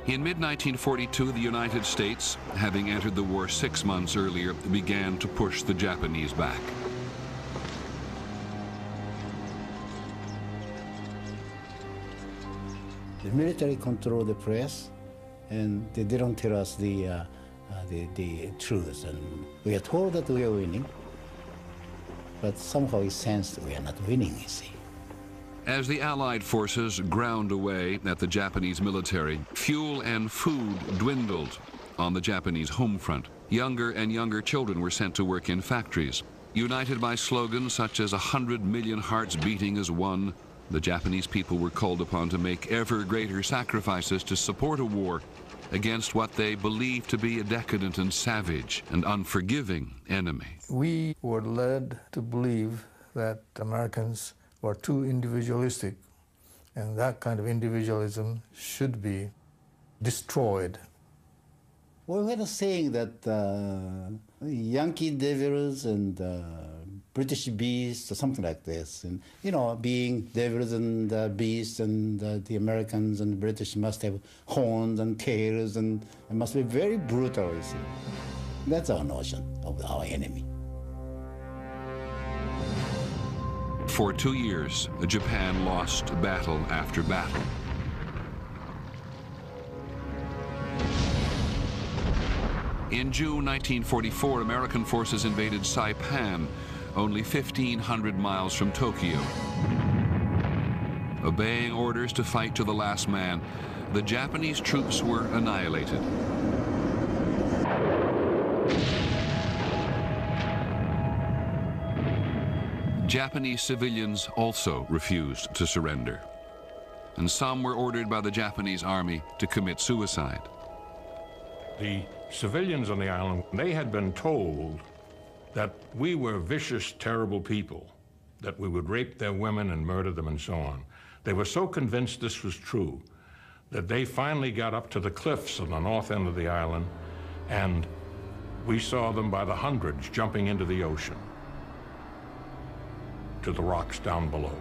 In mid-1942, the United States, having entered the war 6 months earlier, began to push the Japanese back. The military controlled the press, and they didn't tell us the truth. And we are told that we are winning, but somehow it sensed we are not winning, you see. As the Allied forces ground away at the Japanese military, fuel and food dwindled on the Japanese home front. Younger and younger children were sent to work in factories. United by slogans such as 100 million hearts beating as one, the Japanese people were called upon to make ever greater sacrifices to support a war against what they believed to be a decadent and savage and unforgiving enemy. We were led to believe that Americans were too individualistic, and that kind of individualism should be destroyed. Well, we had a saying that Yankee devils and British beasts, or something like this. And, you know, being devils and beasts, and the Americans and the British must have horns and tails, and it must be very brutal, you see. That's our notion of our enemy. For 2 years, Japan lost battle after battle. In June 1944, American forces invaded Saipan, only 1,500 miles from Tokyo. Obeying orders to fight to the last man, the Japanese troops were annihilated. Japanese civilians also refused to surrender, and some were ordered by the Japanese army to commit suicide. The civilians on the island, they had been told that we were vicious, terrible people, that we would rape their women and murder them and so on. They were so convinced this was true that they finally got up to the cliffs on the north end of the island, and we saw them by the hundreds jumping into the ocean, to the rocks down below,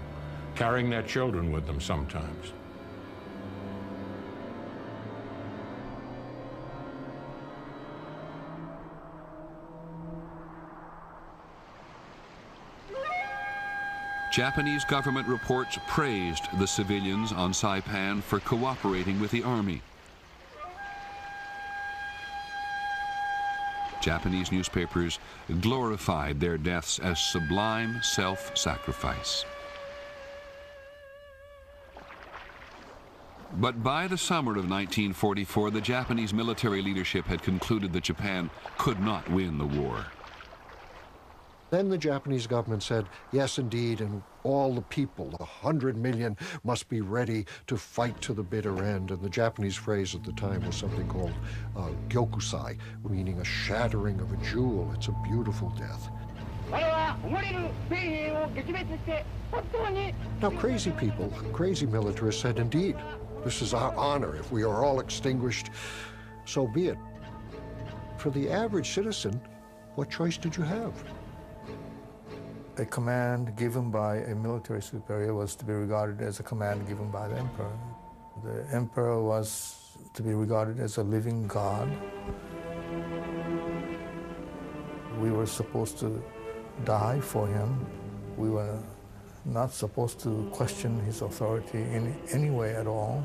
carrying their children with them sometimes. Japanese government reports praised the civilians on Saipan for cooperating with the army. Japanese newspapers glorified their deaths as sublime self-sacrifice. But by the summer of 1944, the Japanese military leadership had concluded that Japan could not win the war. Then the Japanese government said, yes, indeed, and all the people, 100 million, must be ready to fight to the bitter end. And the Japanese phrase at the time was something called gyokusai, meaning a shattering of a jewel. It's a beautiful death. Now, crazy people, crazy militarists said, indeed, this is our honor. If we are all extinguished, so be it. For the average citizen, what choice did you have? A command given by a military superior was to be regarded as a command given by the emperor. The emperor was to be regarded as a living god. We were supposed to die for him. We were not supposed to question his authority in any way at all.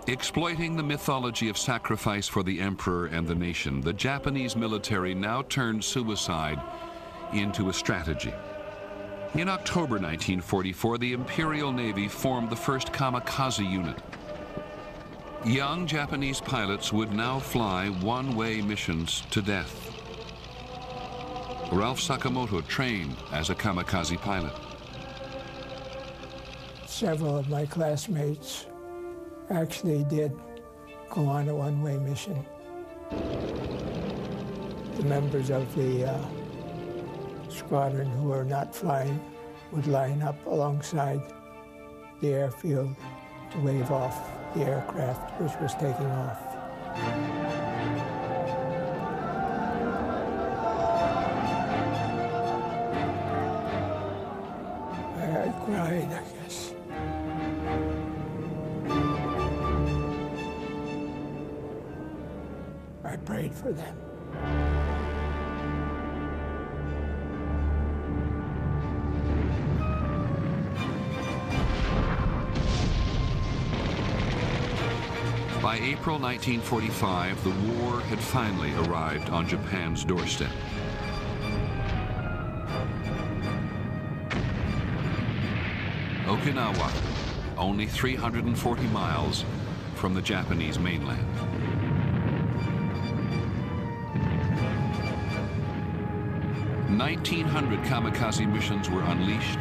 Exploiting the mythology of sacrifice for the emperor and the nation, the Japanese military now turned suicide into a strategy. In October 1944, the Imperial Navy formed the first kamikaze unit. Young Japanese pilots would now fly one-way missions to death. Ralph Sakamoto trained as a kamikaze pilot. Several of my classmates actually did go on a one-way mission. The members of the squadron who were not flying would line up alongside the airfield to wave off the aircraft which was taking off. I cried, I guess. prayed for them. By April 1945, the war had finally arrived on Japan's doorstep. Okinawa, only 340 miles from the Japanese mainland. "1,900 kamikaze missions were unleashed.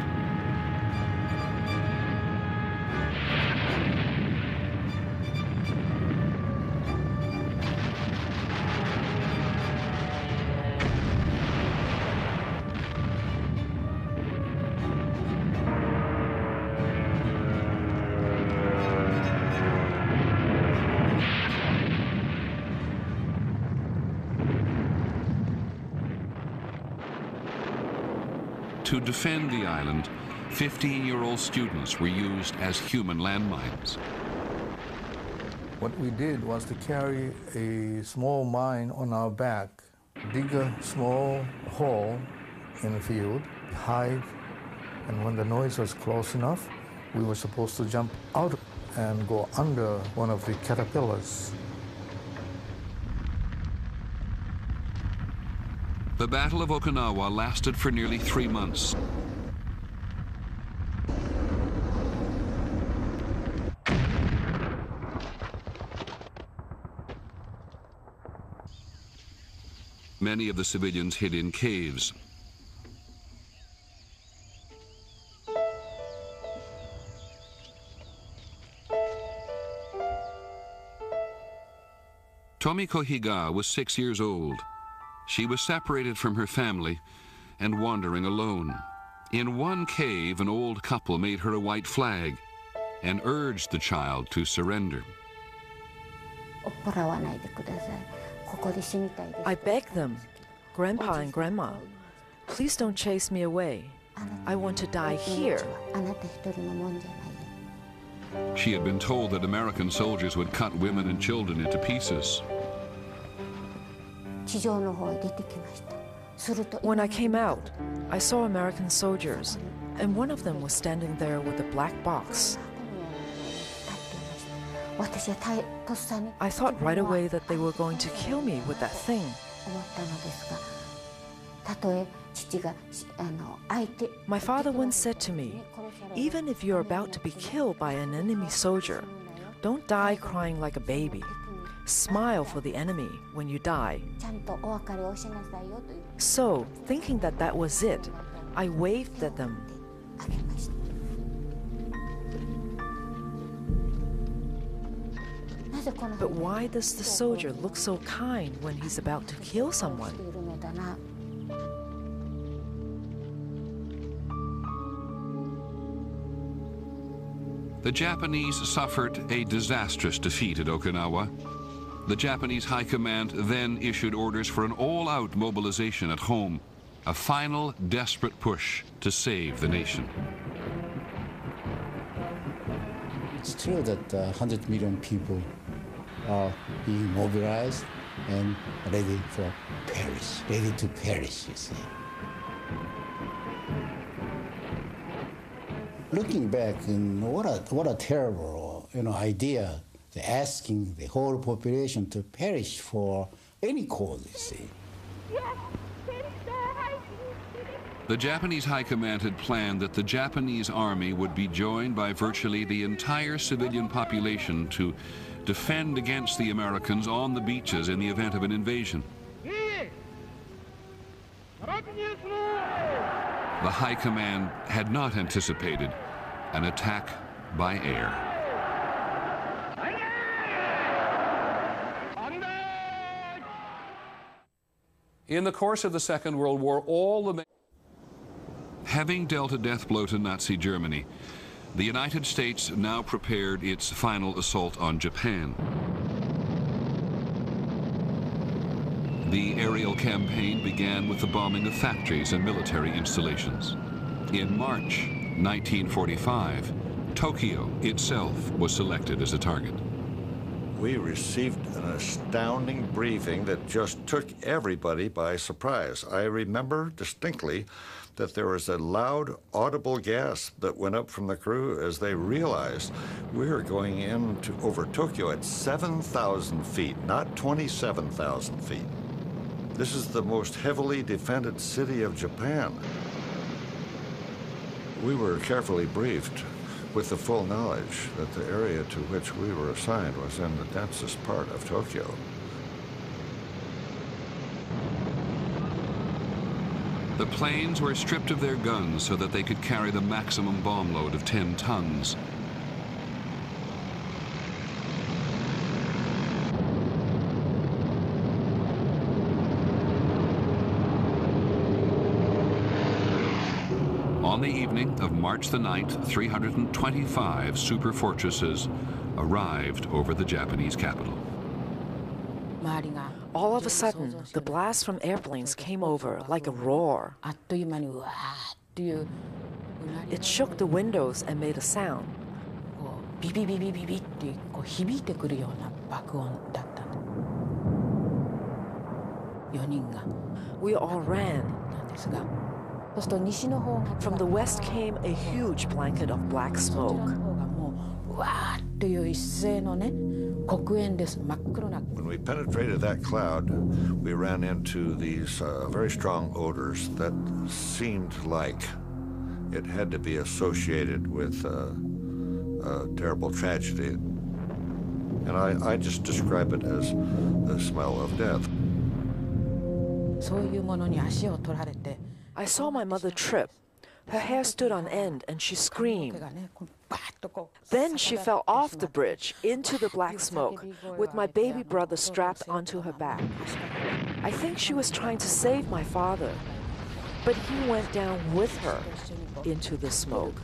To defend the island, 15-year-old students were used as human landmines. What we did was to carry a small mine on our back, dig a small hole in the field, hide, and when the noise was close enough, we were supposed to jump out and go under one of the caterpillars. The Battle of Okinawa lasted for nearly 3 months. Many of the civilians hid in caves. Tomiko Higa was 6 years old. She was separated from her family and wandering alone. In one cave, an old couple made her a white flag and urged the child to surrender. I begged them, Grandpa and Grandma, please don't chase me away. I want to die here. She had been told that American soldiers would cut women and children into pieces. When I came out, I saw American soldiers, and one of them was standing there with a black box. I thought right away that they were going to kill me with that thing. My father once said to me, even if you're about to be killed by an enemy soldier, don't die crying like a baby. Smile for the enemy when you die. So, thinking that that was it, I waved at them. But why does the soldier look so kind when he's about to kill someone? The Japanese suffered a disastrous defeat at Okinawa. The Japanese High Command then issued orders for an all-out mobilization at home, a final desperate push to save the nation. It's true that 100 million people are being mobilized and ready to perish, you see. Looking back, what a terrible idea, asking the whole population to perish for any cause, you see. The Japanese High Command had planned that the Japanese army would be joined by virtually the entire civilian population to defend against the Americans on the beaches in the event of an invasion. The High Command had not anticipated an attack by air. In the course of the Second World War, Having dealt a death blow to Nazi Germany, the United States now prepared its final assault on Japan. The aerial campaign began with the bombing of factories and military installations. In March 1945, Tokyo itself was selected as a target. We received an astounding briefing that just took everybody by surprise. I remember distinctly that there was a loud, audible gasp that went up from the crew as they realized we were going over Tokyo at 7,000 feet, not 27,000 feet. This is the most heavily defended city of Japan. We were carefully briefed with the full knowledge that the area to which we were assigned was in the densest part of Tokyo. The planes were stripped of their guns so that they could carry the maximum bomb load of 10 tons. On the evening of March the 9th, 325 super fortresses arrived over the Japanese capital. All of a sudden, the blast from airplanes came over like a roar. It shook the windows and made a sound. We all ran. From the west came a huge blanket of black smoke. When we penetrated that cloud, we ran into these very strong odors that seemed like it had to be associated with a terrible tragedy. And I just describe it as the smell of death. I saw my mother trip. Her hair stood on end and she screamed. Then she fell off the bridge into the black smoke with my baby brother strapped onto her back. I think she was trying to save my father, but he went down with her into the smoke.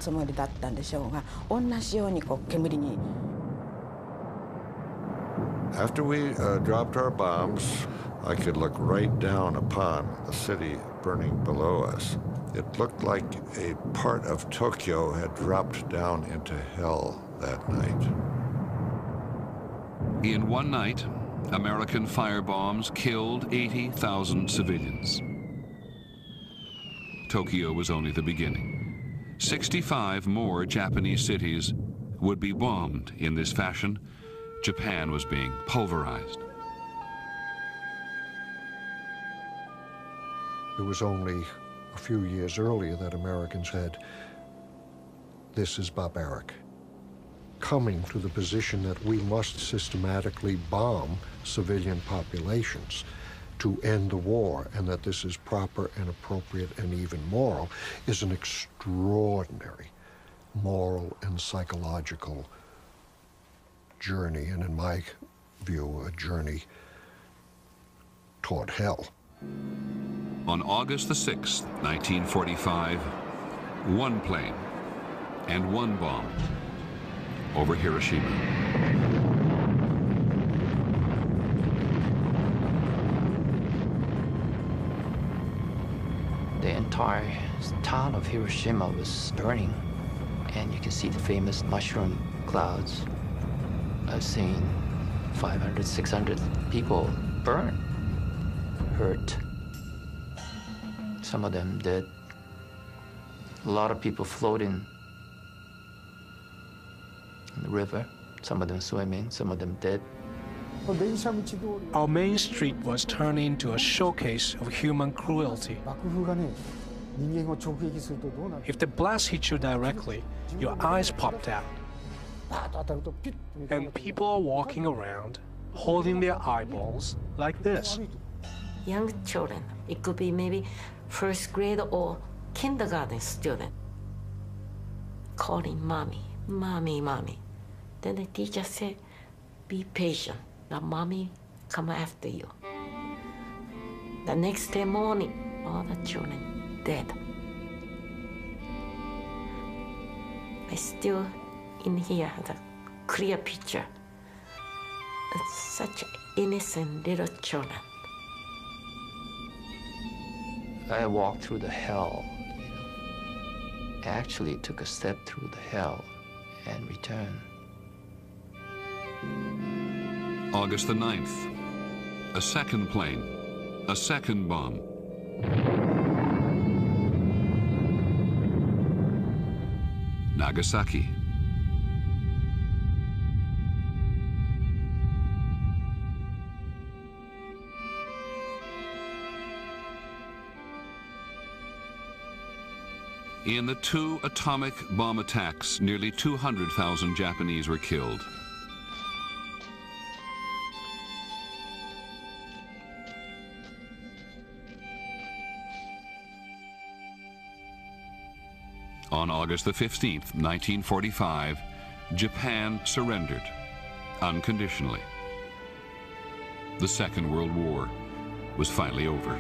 After we dropped our bombs, I could look right down upon the city burning below us. It looked like a part of Tokyo had dropped down into hell that night. In one night, American firebombs killed 80,000 civilians. Tokyo was only the beginning. 65 more Japanese cities would be bombed in this fashion. Japan was being pulverized. It was only a few years earlier that Americans said, this is barbaric. Coming to the position that we must systematically bomb civilian populations to end the war, and that this is proper and appropriate and even moral, is an extraordinary moral and psychological journey, and in my view, a journey toward hell. On August the 6th, 1945, one plane and one bomb over Hiroshima. The entire town of Hiroshima was burning, and you can see the famous mushroom clouds. I've seen 500, 600 people burn, hurt. Some of them dead. A lot of people floating in the river. Some of them swimming, some of them dead. Our main street was turned into a showcase of human cruelty. If the blast hit you directly, your eyes popped out. And people are walking around, holding their eyeballs like this. Young children, it could be maybe first grade or kindergarten student, calling mommy, mommy, mommy. Then the teacher said, be patient, the mommy come after you. The next day morning, all the children dead. I still in here have a clear picture. It's such innocent little children. I walked through the hell. I actually took a step through the hell and returned. August the 9th, a second plane, a second bomb. Nagasaki. In the two atomic bomb attacks, nearly 200,000 Japanese were killed. On August the 15th, 1945, Japan surrendered unconditionally. The Second World War was finally over.